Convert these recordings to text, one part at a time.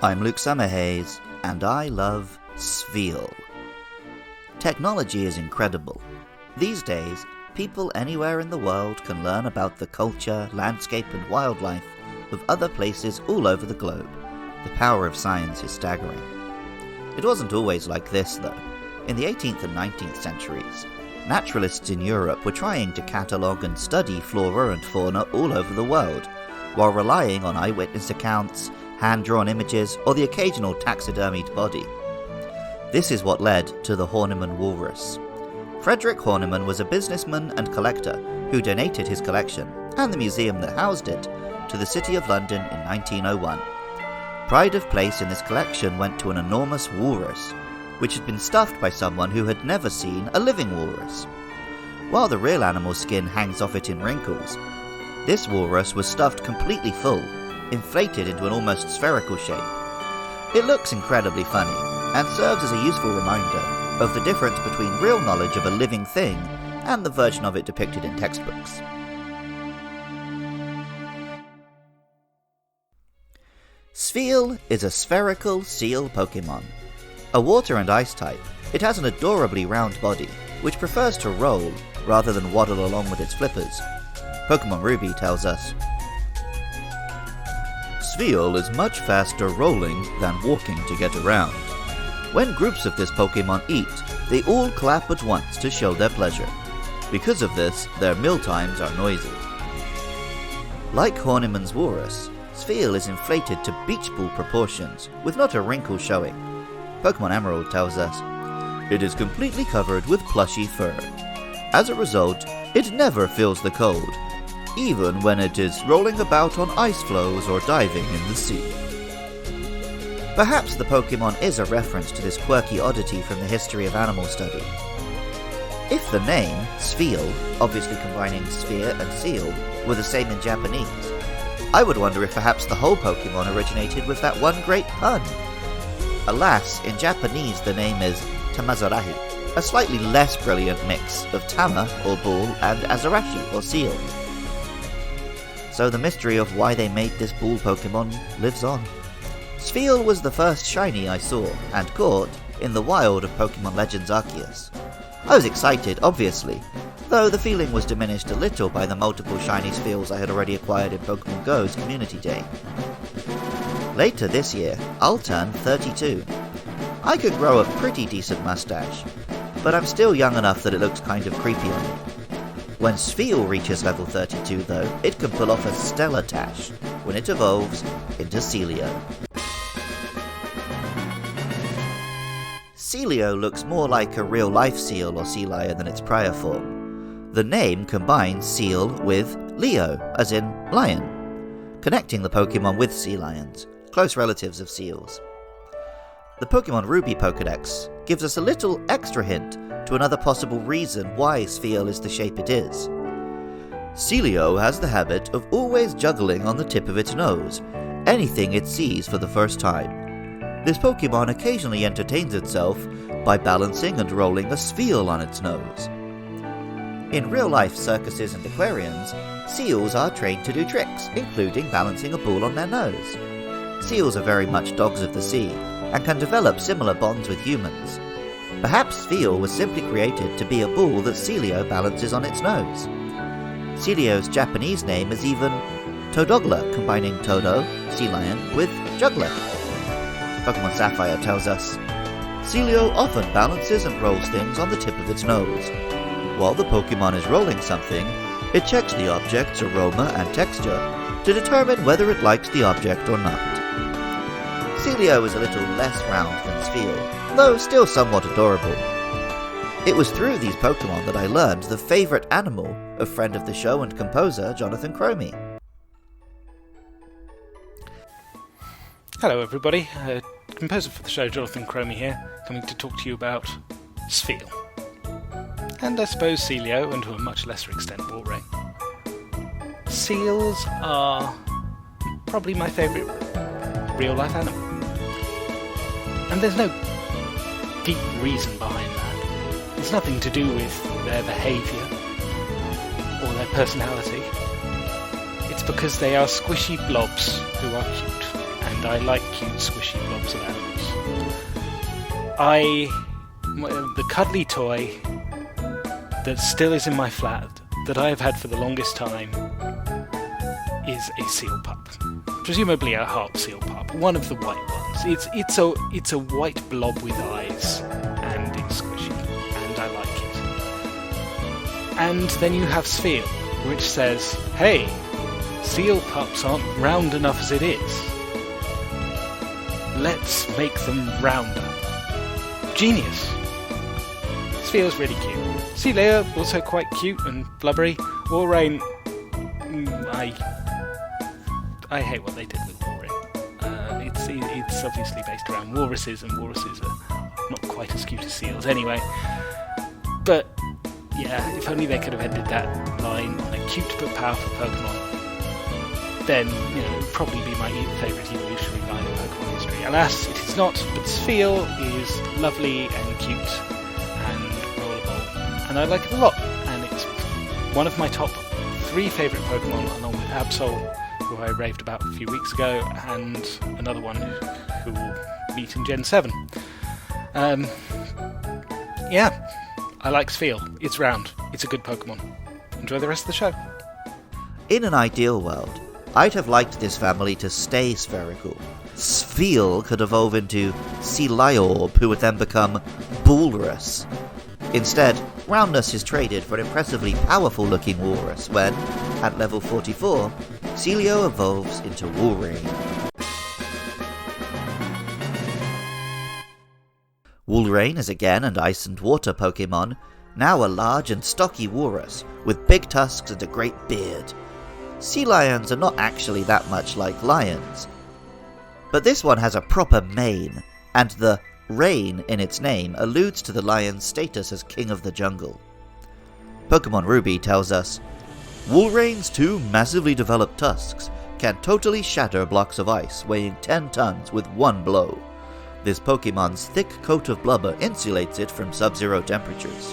I'm Luke Summerhays, and I love Spheal. Technology is incredible. These days, people anywhere in the world can learn about the culture, landscape and wildlife of other places all over the globe. The power of science is staggering. It wasn't always like this, though. In the 18th and 19th centuries, naturalists in Europe were trying to catalogue and study flora and fauna all over the world, while relying on eyewitness accounts, hand-drawn images, or the occasional taxidermied body. This is what led to the Horniman walrus. Frederick Horniman was a businessman and collector who donated his collection, and the museum that housed it, to the City of London in 1901. Pride of place in this collection went to an enormous walrus, which had been stuffed by someone who had never seen a living walrus. While the real animal's skin hangs off it in wrinkles, this walrus was stuffed completely full, inflated into an almost spherical shape. It looks incredibly funny, and serves as a useful reminder of the difference between real knowledge of a living thing and the version of it depicted in textbooks. Spheal is a spherical seal Pokémon. A water and ice type, it has an adorably round body, which prefers to roll rather than waddle along with its flippers. Pokémon Ruby tells us, Spheal is much faster rolling than walking to get around. When groups of this Pokémon eat, they all clap at once to show their pleasure. Because of this, their meal times are noisy. Like Horniman's walrus, Spheal is inflated to beach ball proportions, with not a wrinkle showing. Pokémon Emerald tells us, it is completely covered with plushy fur. As a result, it never feels the cold, even when it is rolling about on ice floes or diving in the sea. Perhaps the Pokémon is a reference to this quirky oddity from the history of animal study. If the name, Spheal, obviously combining sphere and seal, were the same in Japanese, I would wonder if perhaps the whole Pokémon originated with that one great pun. Alas, in Japanese the name is Tamazarahi, a slightly less brilliant mix of Tama, or bull, and Azarashi, or seal. So the mystery of why they made this bull Pokémon lives on. Spheal was the first shiny I saw, and caught, in the wild of Pokémon Legends Arceus. I was excited, obviously, though the feeling was diminished a little by the multiple shiny Spheals I had already acquired in Pokémon GO's Community Day. Later this year, I'll turn 32. I could grow a pretty decent mustache, but I'm still young enough that it looks kind of creepy on me. When Spheal reaches level 32 though, it can pull off a stellar tash when it evolves into Sealeo. Sealeo looks more like a real-life seal or sea lion than its prior form. The name combines seal with Leo, as in lion, connecting the Pokémon with sea lions, close relatives of seals. The Pokémon Ruby Pokédex gives us a little extra hint to another possible reason why Spheal is the shape it is. Sealeo has the habit of always juggling on the tip of its nose anything it sees for the first time. This Pokémon occasionally entertains itself by balancing and rolling a Spheal on its nose. In real-life circuses and aquariums, seals are trained to do tricks, including balancing a ball on their nose. Seals are very much dogs of the sea, and can develop similar bonds with humans. Perhaps Spheal was simply created to be a ball that Sealeo balances on its nose. Sealeo's Japanese name is even Todogla, combining Todo, sea lion, with juggler. Pokémon Sapphire tells us, Sealeo often balances and rolls things on the tip of its nose. While the Pokémon is rolling something, it checks the object's aroma and texture to determine whether it likes the object or not. Sealeo is a little less round than Spheal, though still somewhat adorable. It was through these Pokémon that I learned the favourite animal of friend of the show and composer Jonny Crow. Hello everybody, composer for the show Jonny Crow here, coming to talk to you about Spheal. And I suppose Sealeo, and to a much lesser extent Walrein. Seals are probably my favourite real-life animal. And there's no deep reason behind that. It's nothing to do with their behaviour or their personality. It's because they are squishy blobs who are cute and and I like cute, squishy blobs of animals. The cuddly toy that still is in my flat, that I have had for the longest time, is a seal pup. Presumably a heart seal pup, one of the white ones. It's a white blob with eyes, and it's squishy, and I like it. And then you have Spheal, which says, hey, seal pups aren't round enough as it is. Let's make them rounder. Genius. Spheal's really cute. Sealeo, also quite cute and blubbery. Walrein, I hate what they did with Walrein. It's obviously based around walruses, and walruses are not quite as cute as seals anyway. But yeah, if only they could have ended that line on a cute but powerful Pokemon, then it would probably be my favourite evolutionary line in Pokemon history. Alas, it is not, but Spheal is lovely and cute and rollable, and I like it a lot, and it's one of my top 3 favourite Pokemon, along with Absol, who I raved about a few weeks ago, and another one who will meet in Gen 7. Yeah, I like Spheal. It's round. It's a good Pokemon. Enjoy the rest of the show. In an ideal world, I'd have liked this family to stay spherical. Spheal could evolve into Sealeo, who would then become Bulrus. Instead, roundness is traded for an impressively powerful-looking Walrus when, at level 44, Sealeo evolves into Walrein. Walrein is again an ice and water Pokemon, now a large and stocky walrus with big tusks and a great beard. Sea lions are not actually that much like lions, but this one has a proper mane, and the Rain in its name alludes to the lion's status as king of the jungle. Pokemon Ruby tells us, Walrein's 2 massively developed tusks can totally shatter blocks of ice weighing 10 tons with one blow. This Pokemon's thick coat of blubber insulates it from sub-zero temperatures.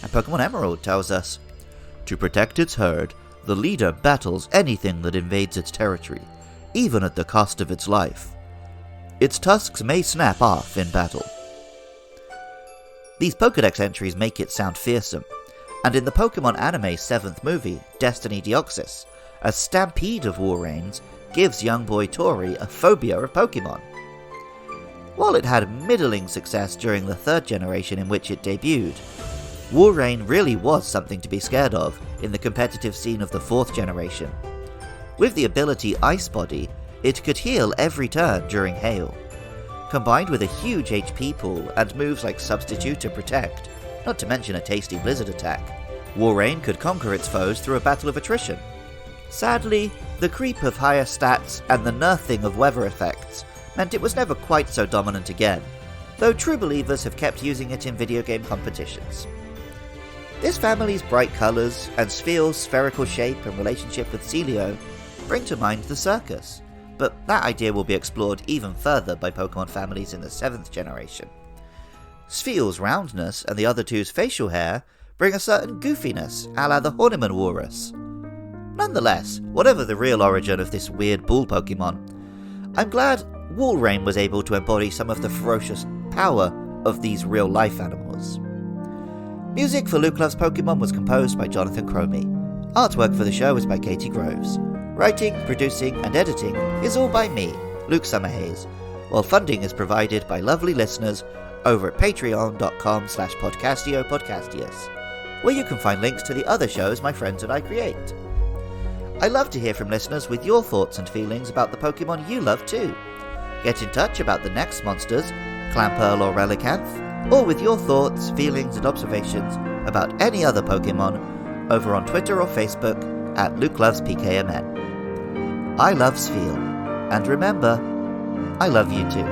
And Pokemon Emerald tells us, to protect its herd, the leader battles anything that invades its territory, even at the cost of its life. Its tusks may snap off in battle. These Pokedex entries make it sound fearsome, and in the Pokemon anime's 7th movie, Destiny Deoxys, a stampede of Walreins gives young boy Tori a phobia of Pokemon. While it had middling success during the 3rd generation in which it debuted, Walrein really was something to be scared of in the competitive scene of the 4th generation. With the ability Ice Body, it could heal every turn during Hail. Combined with a huge HP pool and moves like Substitute and Protect, not to mention a tasty Blizzard attack, Walrein could conquer its foes through a battle of attrition. Sadly, the creep of higher stats and the nerfing of weather effects meant it was never quite so dominant again, though true believers have kept using it in video game competitions. This family's bright colours and Spheal's spherical shape and relationship with Sealeo bring to mind the circus, but that idea will be explored even further by Pokemon families in the 7th generation. Spheal's roundness and the other two's facial hair bring a certain goofiness a la the Horniman Walrus. Nonetheless, whatever the real origin of this weird bull Pokemon, I'm glad Walrein was able to embody some of the ferocious power of these real-life animals. Music for Luke Loves Pokemon was composed by Jonathan Crow. Artwork for the show is by Katie Groves. Writing, producing, and editing is all by me, Luke Summerhays, while funding is provided by lovely listeners over at patreon.com/podcastiopodcastius, where you can find links to the other shows my friends and I create. I love to hear from listeners with your thoughts and feelings about the Pokemon you love too. Get in touch about the next monsters, Clamperl or Relicanth, or with your thoughts, feelings, and observations about any other Pokemon over on Twitter or Facebook at LukeLovesPKMN. I love Spheal, and remember, I love you too.